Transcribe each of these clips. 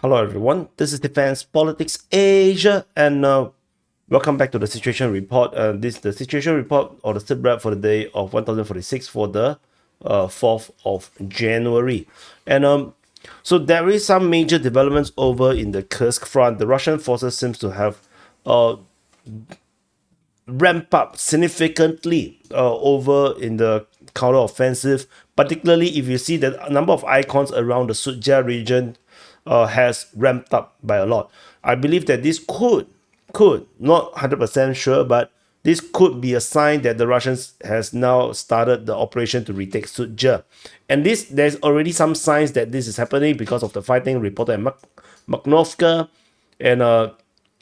Hello everyone, this is Defense Politics Asia and welcome back to the situation report. This is the situation report or the SITREP for the day of 1046 for the 4th of January. And so there is some major developments over in the Kursk front. The Russian forces seems to have uh, ramp up significantly over in the counter-offensive, particularly if you see that a number of icons around the Sudzha region has ramped up by a lot. I believe that this could not 100% sure, but this could be a sign that the Russians has now started the operation to retake Sudzha. And there's already some signs that this is happening because of the fighting reported at Makhnovka and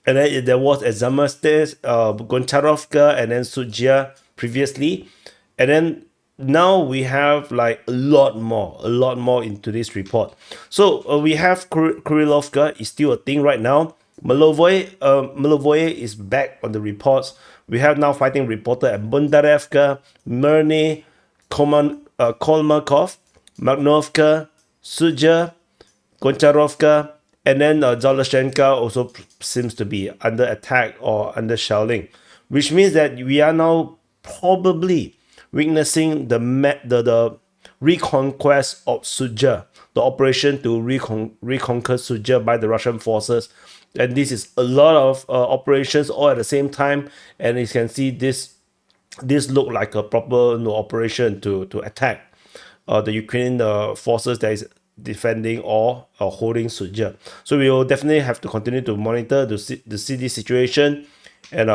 then there was at Zamastes, Goncharovka, and then Sudzha previously. And then now we have like a lot more in today's report. So we have Kurilovka is still a thing right now. Malovoye is back on the reports. We have now fighting reporter at Bondarevka, Myrny, Kolmakov, Makhnovka, Sudzha, Goncharovka, and then Zaloshenka also seems to be under attack or under shelling, which means that we are now probably witnessing the reconquest of Sudzha, the operation to reconquer Sudzha by the Russian forces. And this is a lot of operations all at the same time, and you can see this look like a proper operation to attack the Ukrainian forces that is defending or holding Sudzha. So we will definitely have to continue to monitor to see this situation, and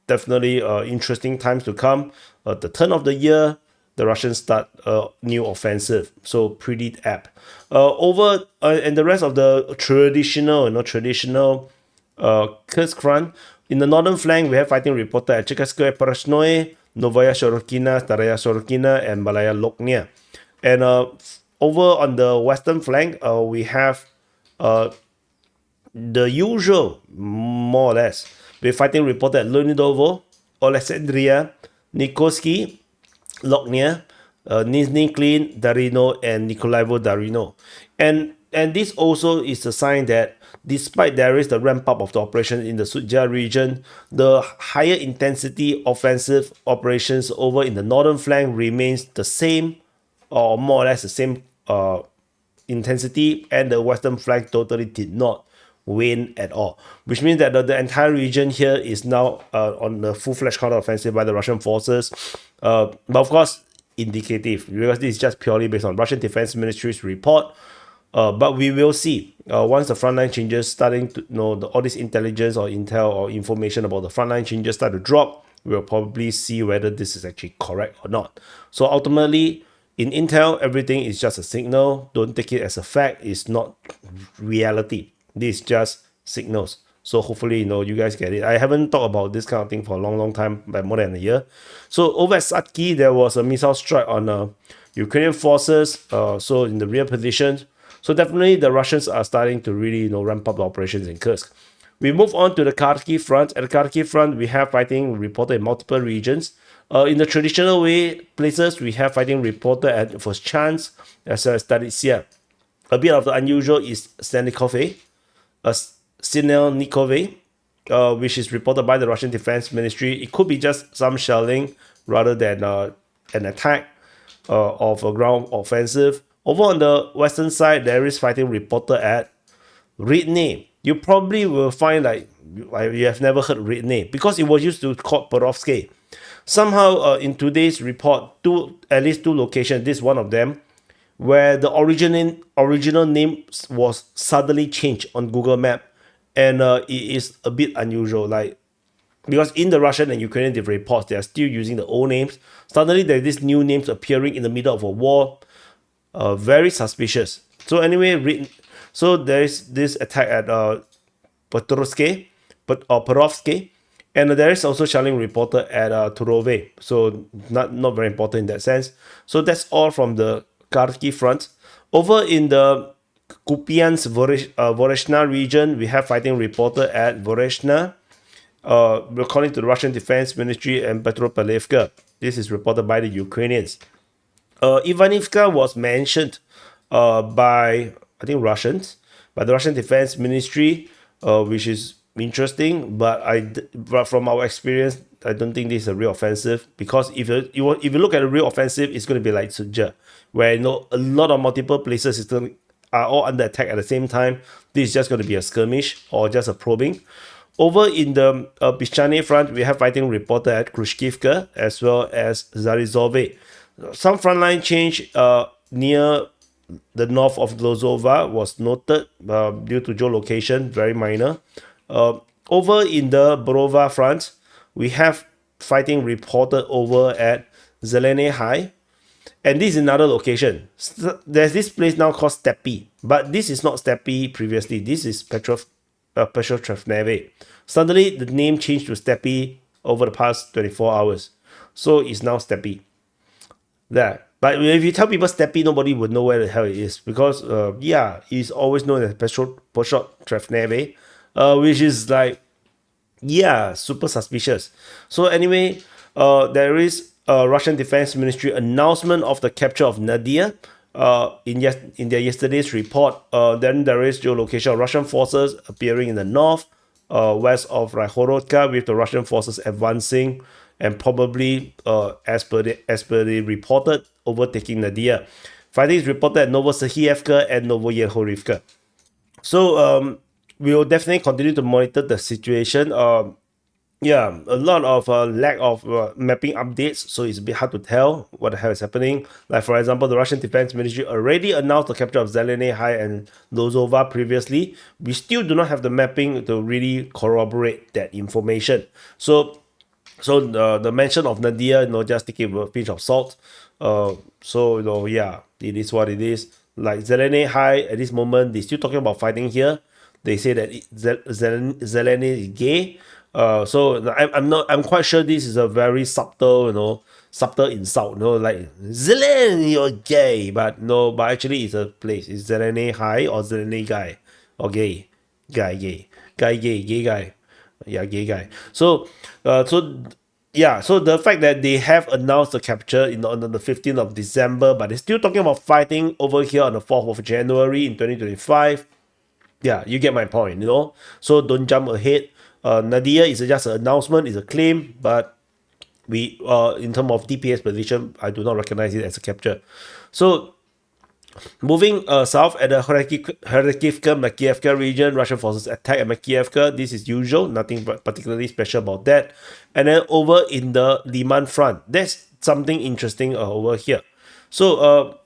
definitely interesting times to come. The turn of the year, the Russians start a new offensive, so pretty apt. Over and the rest of the traditional Kursk front. In the northern flank, we have fighting reported at Chekaskoye Porosnoye, Novaya Shorokina, Staraya Shorokina, and Malaya Loknia. And over on the western flank, we have the usual, more or less. We're fighting reported at Leonidovo, Alexandria, Nikoski, Loknia, Nizhny Klin, Darino, and Nikolaevo Darino. And this also is a sign that despite there is the ramp up of the operation in the Sudzha region, the higher intensity offensive operations over in the northern flank remains the same or more or less the same intensity, and the western flank totally did not win at all, which means that the entire region here is now on the full-fledged counter-offensive by the Russian forces. But of course, indicative, because this is just purely based on Russian Defense Ministry's report. But we will see once the frontline changes starting to all this intelligence or intel or information about the frontline changes start to drop, we'll probably see whether this is actually correct or not. So ultimately, in intel, everything is just a signal. Don't take it as a fact. It's not reality. This is just signals. So hopefully, you guys get it. I haven't talked about this kind of thing for a long time, by more than a year. So over at Satki, there was a missile strike on Ukrainian forces. So in the rear positions. So definitely the Russians are starting to really ramp up the operations in Kursk. We move on to the Kharkiv front. At the Kharkiv front, we have fighting reported in multiple regions. In the traditional way places, we have fighting reported at Voschansk as well as Staritsia. A bit of the unusual is Sinelnikove, which is reported by the Russian Defense Ministry. It could be just some shelling rather than an attack of a ground offensive. Over on the western side, there is fighting reported at Ridne. You probably will find like you have never heard Ridne because it was used to call Perovsky. Somehow in today's report, at least two locations, this is one of them, where the original name was suddenly changed on Google Map, and it is a bit unusual. Like because in the Russian and Ukrainian reports, they are still using the old names. Suddenly, there's these new names appearing in the middle of a war. Very suspicious. So anyway, so there is this attack at Petrovsky, and there is also shelling reported at Turove. So not very important in that sense. So that's all from the Kharkiv front. Over in the Kupiansk Voreshna region, we have fighting reported at Voreshna. According to the Russian Defense Ministry and Petropavlivka. This is reported by the Ukrainians. Ivanivka was mentioned by, I think, Russians, by the Russian Defense Ministry, which is interesting. But from our experience, I don't think this is a real offensive, because if you look at a real offensive, it's going to be like Sudzha, where a lot of multiple places are all under attack at the same time. This is just going to be a skirmish or just a probing. Over in the Pischane front, we have fighting reported at Khrushchevka as well as Zarizove. Some frontline change near the north of Glozova was noted due to geolocation, very minor. Over in the Borova front, we have fighting reported over at Zelene High. And this is another location. There's this place now called Stepi, but this is not Stepi previously. This is Petrotravneve. Suddenly, the name changed to Stepi over the past 24 hours. So it's now Stepi. There. But if you tell people Stepi, nobody would know where the hell it is, because it's always known as Petrotravneve, which is like, super suspicious. So anyway, there is a Russian Defense Ministry announcement of the capture of Nadia. In their yesterday's report, then there is geolocation of Russian forces appearing in the north, west of Raihorodka, with the Russian forces advancing and probably, as per the reported, overtaking Nadia. Fighting is reported at Novosahiyevka and Novoyerhorivka. So we will definitely continue to monitor the situation. A lot of lack of mapping updates, so it's a bit hard to tell what the hell is happening. Like, for example, the Russian Defense Ministry already announced the capture of Zelene High and Lozova previously. We still do not have the mapping to really corroborate that information. So the mention of Nadia, just take it with a pinch of salt. It is what it is. Like Zelene High, at this moment, they're still talking about fighting here. They say that Zelene is gay. I'm quite sure this is a very subtle insult, like Zelene, you're gay, but actually it's a place. It's Zelene High or Zelene guy or gay guy. Yeah, gay guy. So the fact that they have announced the capture on the 15th of December, but they're still talking about fighting over here on the 4th of January in 2025. Yeah, you get my point, So don't jump ahead. Nadia is just an announcement, it's a claim, but we, in terms of DPS position, I do not recognize it as a capture. So moving south at the Kharkivka-Makiivka region, Russian forces attack at Makiivka. This is usual, nothing particularly special about that. And then over in the Liman front, there's something interesting over here. So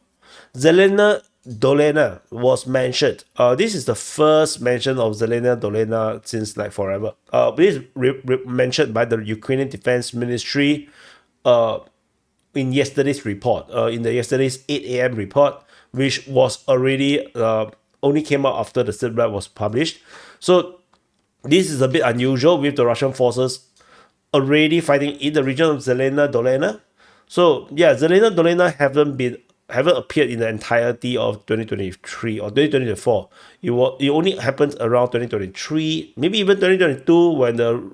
Zelena Dolena was mentioned. This is the first mention of Zelena Dolena since like forever. This is mentioned by the Ukrainian Defense Ministry in yesterday's report, in the yesterday's 8 a.m. report, which was already only came out after the SITREP was published. So this is a bit unusual with the Russian forces already fighting in the region of Zelena Dolena. So Zelena Dolena haven't appeared in the entirety of 2023 or 2024. It only happened around 2023, maybe even 2022, when the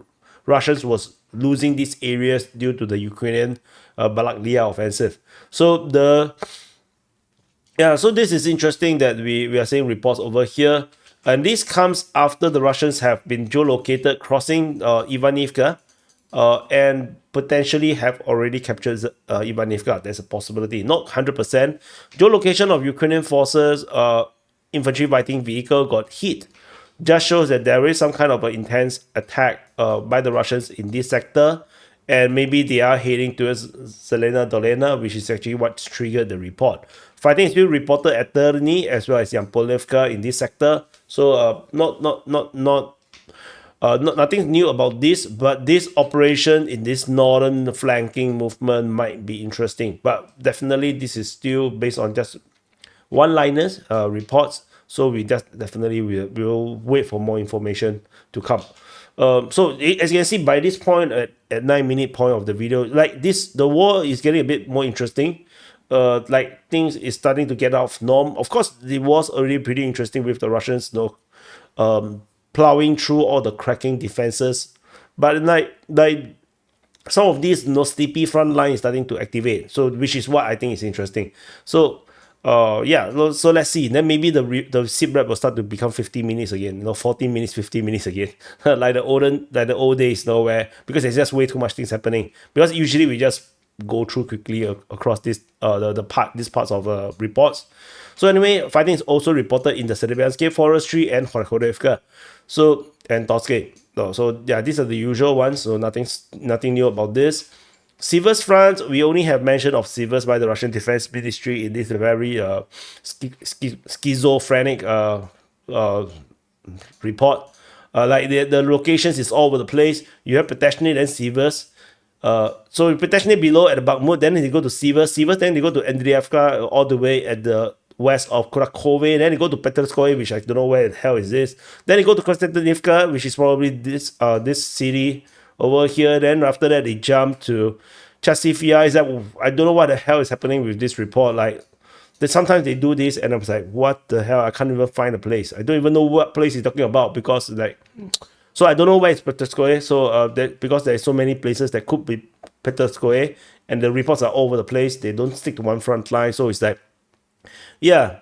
Russians was losing these areas due to the Ukrainian Balaklia offensive. So this is interesting that we are seeing reports over here. And this comes after the Russians have been geolocated crossing Ivanivka and potentially have already captured Ivanivka. There's a possibility, not 100%. Geolocation of Ukrainian forces, infantry fighting vehicle got hit. Just shows that there is some kind of an intense attack by the Russians in this sector. And maybe they are heading towards Zelena Dolena, which is actually what triggered the report. Fighting is still reported at Terni as well as Yampolivka in this sector. So nothing new about this, but this operation in this northern flanking movement might be interesting. But definitely this is still based on just one-liners reports. So we just definitely will wait for more information to come. So as you can see by this point at 9-minute point of the video, like this, the war is getting a bit more interesting. Like things is starting to get out of norm. Of course, it was already pretty interesting with the Russians, plowing through all the cracking defenses. But like some of these sleepy front line is starting to activate. So which is what I think is interesting. So Yeah, so let's see. Then maybe the SITREP will start to become 50 minutes again, 40 minutes, 50 minutes again. like the old days, where because there's just way too much things happening. Because usually we just go through quickly across these parts of reports. So anyway, fighting is also reported in the Serbianske Forestry and Horhodevka. So and Torske. So yeah, these are the usual ones. So nothing new about this. Sivers front, we only have mention of Sivers by the Russian Defense Ministry in this very schizophrenic report. Like the locations is all over the place. You have Peteshny, then Sivers. So Peteshny below at the Bakhmut, then they go to Sivers, then they go to Andriivka all the way at the west of Kurakhove, then they go to Petrskoye, which I don't know where the hell is this. Then they go to Konstantinivka, which is probably this city over here. Then after that they jump to Chasivya. Is that I don't know what the hell is happening with this report. Like sometimes they do this and I'm like, what the hell? I can't even find a place. I don't even know what place he's talking about because like, so I don't know where it's Petrskoye. So because there's so many places that could be Petrskoye and the reports are all over the place. They don't stick to one front line. So it's like, yeah,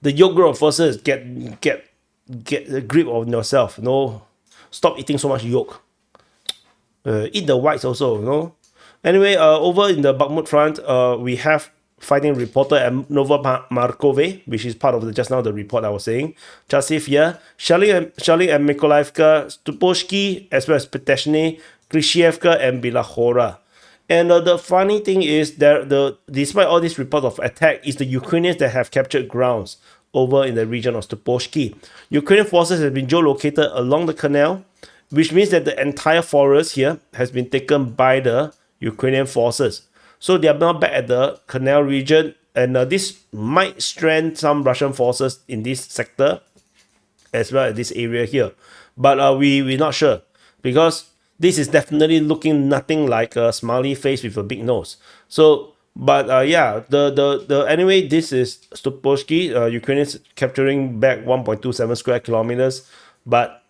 the yoke group of forces get a grip on yourself. Stop eating so much yolk. Eat the whites also. Anyway, over in the Bakhmut front, we have fighting reported at Novomarkove, which is part of just now the report I was saying. Chasivya, shelling at Mykolaievka, Stuposhki, as well as Peteshny, Klishchievka, and Bilahora. And the funny thing is that despite all these reports of attack, it's the Ukrainians that have captured grounds over in the region of Stuposhki. Ukrainian forces have been geolocated along the canal, which means that the entire forest here has been taken by the Ukrainian forces. So they are now back at the canal region, and this might strengthen some Russian forces in this sector as well as this area here. But we're not sure because this is definitely looking nothing like a smiley face with a big nose. So, but yeah, anyway, this is Stuposhki. Ukrainians capturing back 1.27 square kilometers, but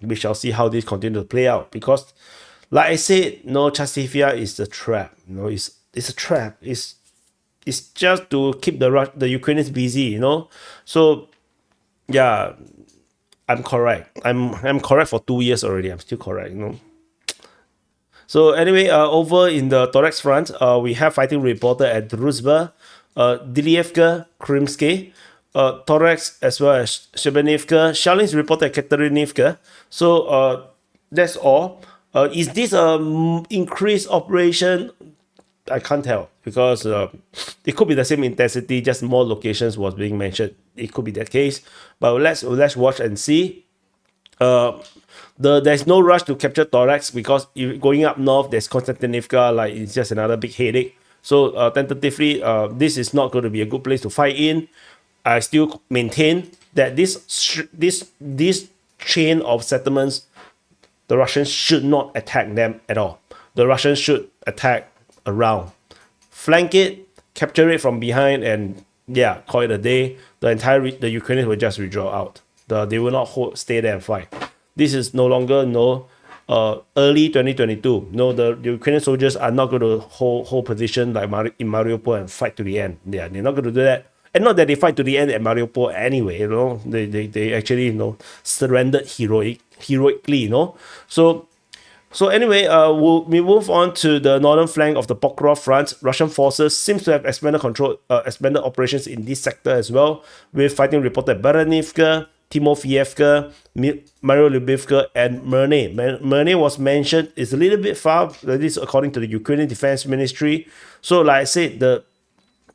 we shall see how this continues to play out because, like I said, Chasivya is a trap. It's a trap. It's just to keep the Ukrainians busy. So, yeah, I'm correct. I'm correct for 2 years already. I'm still correct. So anyway, over in the Toreks front, we have fighting reported at Druzhba, Dilievka, Krymske, Toreks, as well as Shebenivka. Shelling is reported at Katerinivka. So that's all. Is this an increased operation? I can't tell because it could be the same intensity, just more locations was being mentioned. It could be that case, but let's watch and see. There's no rush to capture Toreks because if going up north, there's Konstantinivka, like it's just another big headache. So tentatively, this is not going to be a good place to fight in. I still maintain that this chain of settlements, the Russians should not attack them at all. The Russians should attack around, flank it, capture it from behind, and yeah, call it a day. The Ukrainians will just withdraw out. They will not stay there and fight. This is no longer early 2022. The Ukrainian soldiers are not going to hold position like in Mariupol and fight to the end. Yeah, they're not going to do that. And not that they fight to the end at Mariupol anyway. They actually surrendered heroically. So anyway, we move on to the northern flank of the Pokrov front. Russian forces seems to have expanded operations in this sector as well, with fighting reported at Baranivka, Timofeyevka, Mariolubivka, and Merne. Merne was mentioned, is a little bit far, this according to the Ukrainian Defense Ministry. So like I said,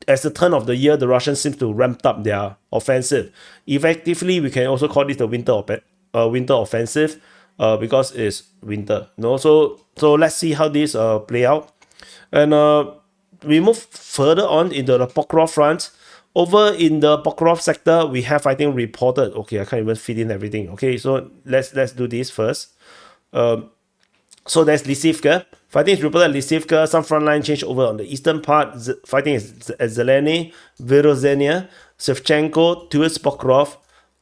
as the turn of the year, the Russians seem to ramp up their offensive. Effectively, we can also call this the winter offensive because it's winter. So let's see how this play out. And we move further on into the Pokrov front. Over in the Pokrov sector, we have fighting reported. Okay, I can't even fit in everything. Okay, so let's do this first. So there's Lysivka. Fighting is reported at Lysivka. Some frontline change over on the eastern part. Fighting is at Zeleny, Virozhenia, Shevchenko, towards Pokrov,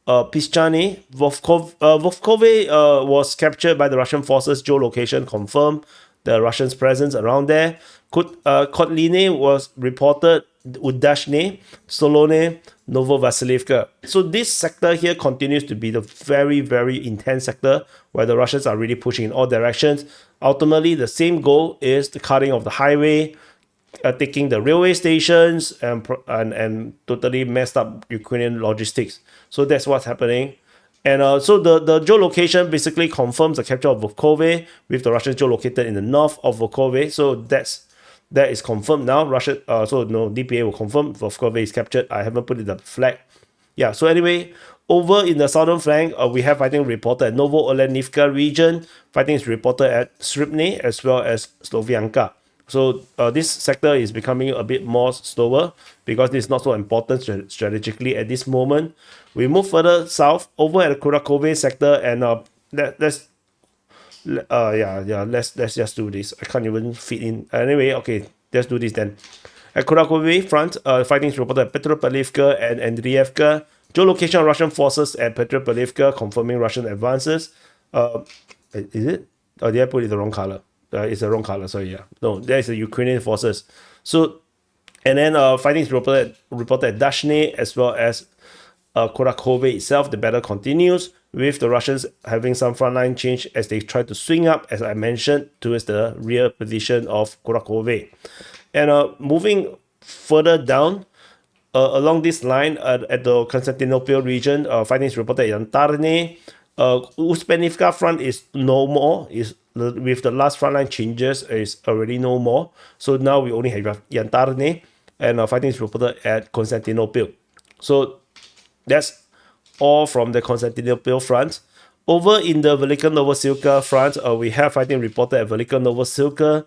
Pischany. Vovkove was captured by the Russian forces. Geolocation confirmed the Russians' presence around there. Kotline was reported Udashne, Solone, Novovasilivka. So this sector here continues to be the very, very intense sector where the Russians are really pushing in all directions. Ultimately, the same goal is the cutting of the highway, taking the railway stations, and totally messed up Ukrainian logistics. So that's what's happening. And so the geolocation basically confirms the capture of Volkhove, with the Russians geolocated in the north of Volkhove. So that is confirmed now. Russia, so no, DPA will confirm Volkhove is captured. I haven't put it the flag. Yeah, so anyway, over in the southern flank, we have fighting reported at Novo-Olenivka region. Fighting is reported at Sripne as well as Slovianka. So this sector is becoming a bit more slower because it's not so important strategically at this moment. We move further south over at the Kurakove sector, and let's just do this. I can't even fit in. Anyway, okay, let's do this then. At Kurakove front, fighting is reported at Petropavlivka and Andriivka. Geolocation of Russian forces at Petropavlivka, confirming Russian advances. Is it? Oh, did I put it the wrong color? It's the wrong color, sorry, yeah. No, there is the Ukrainian forces. So, and then fighting is reported at Dashne as well as Kurakove itself. The battle continues, with the Russians having some frontline change as they try to swing up, as I mentioned, towards the rear position of Kurakove. And moving further down, along this line, at the Constantinople region, fighting is reported at Yantarne. Uspenivka front is no more, with the last frontline changes is already no more. So now we only have Yantarne, and fighting is reported at Constantinople. So that's all from the Constantinople front. Over in the Velika Novosilka front, we have fighting reported at Velika Novosilka,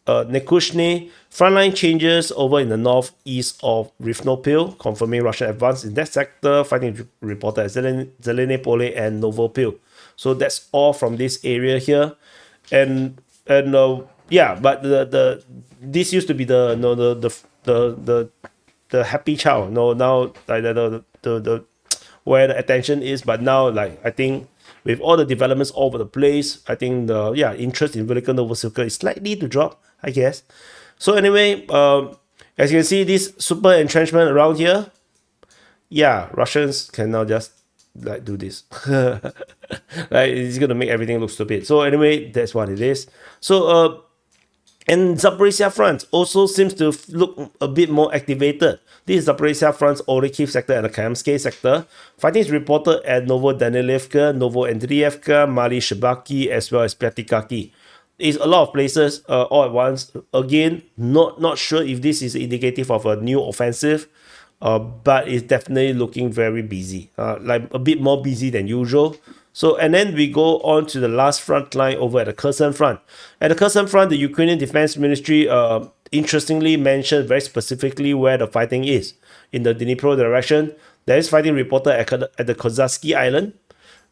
Nekushne. Frontline changes over in the northeast of Rivnopil, confirming Russian advance in that sector. Fighting reported at Zelenopole and Novopil. So that's all from this area here. And yeah, but this used to be the happy child. No, now like the where the attention is, but now, like, I think with all the developments all over the place, I think the interest in Velika Novosilka is slightly to drop, I guess. So anyway, as you can see, this super entrenchment around here, Russians can now just like do this. Like, it's gonna make everything look stupid. So anyway, that's what it is. So and Zaporizhia front also seems to look a bit more activated. This is Zaporizhia front's Orikhiv sector and the Kamsky sector. Fighting is reported at Novodanilivka, Novoandriivka, Mali Shibaki, as well as Pyatikaki. It's a lot of places all at once. Again, not sure if this is indicative of a new offensive, but it's definitely looking very busy, like a bit more busy than usual. So, and then we go on to the last front line over at the Kherson front. At the Kherson front, the Ukrainian Defense Ministry interestingly mentioned very specifically where the fighting is. In the Dnipro direction, there is fighting reported at the Kozatsky Island.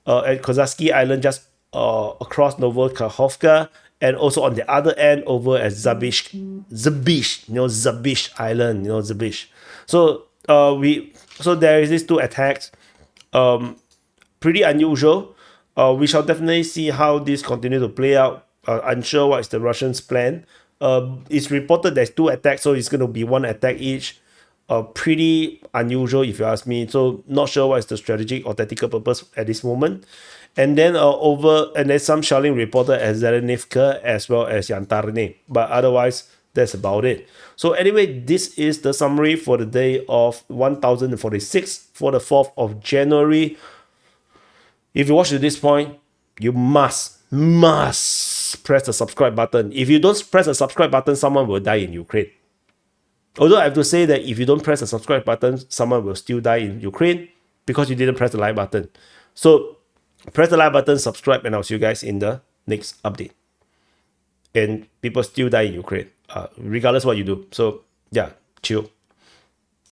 At Kozatsky Island, just across Novokakhovka, and also on the other end over at Zabish, Zabish Island, Zabish. So so there is these two attacks. Pretty unusual. We shall definitely see how this continue to play out. Unsure what is the Russians' plan. It's reported there's two attacks, so it's going to be one attack each. Pretty unusual if you ask me. So not sure what is the strategic or tactical purpose at this moment. And then there's some shelling reported at Zelenivka as well as Yantarne. But otherwise, that's about it. So anyway, this is the summary for the day of 1046 for the 4th of January. If you watch to this point, you must press the subscribe button. If you don't press the subscribe button, someone will die in Ukraine. Although I have to say that if you don't press the subscribe button, someone will still die in Ukraine because you didn't press the like button. So press the like button, subscribe, and I'll see you guys in the next update. And people still die in Ukraine, regardless what you do. So yeah, chill.